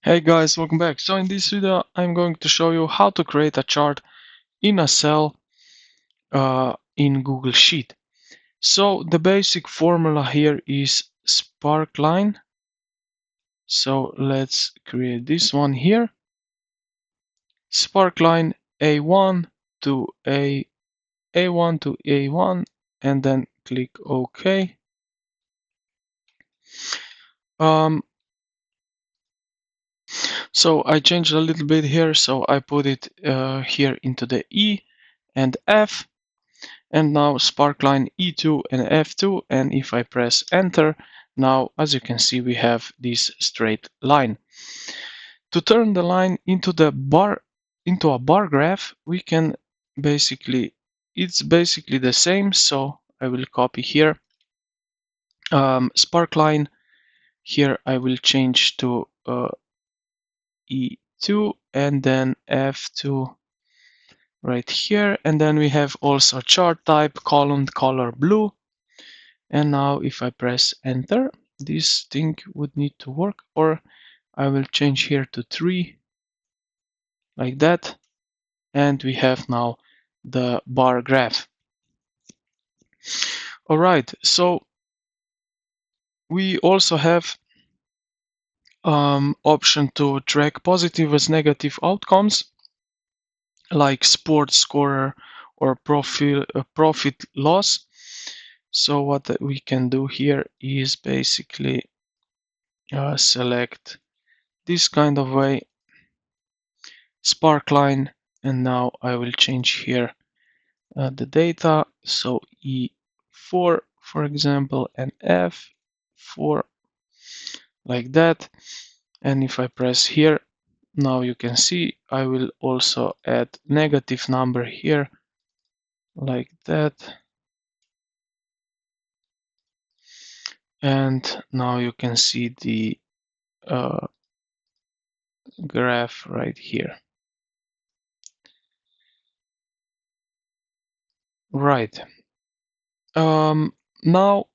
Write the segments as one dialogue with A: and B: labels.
A: Hey guys, welcome back. So in this video I'm going to show you how to create a chart in a cell in Google Sheet. So the basic formula here is sparkline. So let's create this one here. Sparkline A1 to A1 to A1 and then click OK. So I changed a little bit here, so I put it here into the E and F. And now sparkline E2 and F2, and if I press enter, now as you can see we have this straight line. To turn the line into a bar graph, we can it's basically the same, so I will copy here. Sparkline here I will change to E2 and then F2 right here, and then we have also chart type column color blue. And now if I press enter, this thing would need to work, or I will change here to 3 like that, and we have now the bar graph. All right, so we also have option to track positive as negative outcomes like sports scorer or profit loss. So what we can do here is basically select this kind of way, sparkline, and now I will change here the data, so E4 for example and F4 like that. And if I press here, now you can see I will also add negative number here like that, and now you can see the graph right here. Right. Now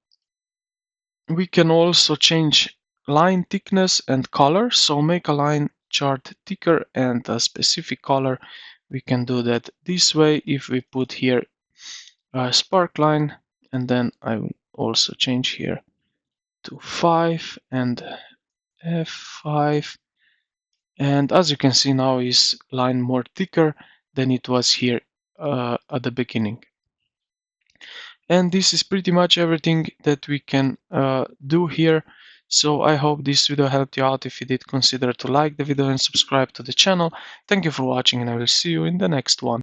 A: we can also change line thickness and color. So make a line chart thicker and a specific color. We can do that this way if we put here a sparkline, and then I will also change here to 5 and F5. And as you can see now is line more thicker than it was here at the beginning. And this is pretty much everything that we can do here. So I hope this video helped you out. If you did, consider to like the video and subscribe to the channel. Thank you for watching, and I will see you in the next one.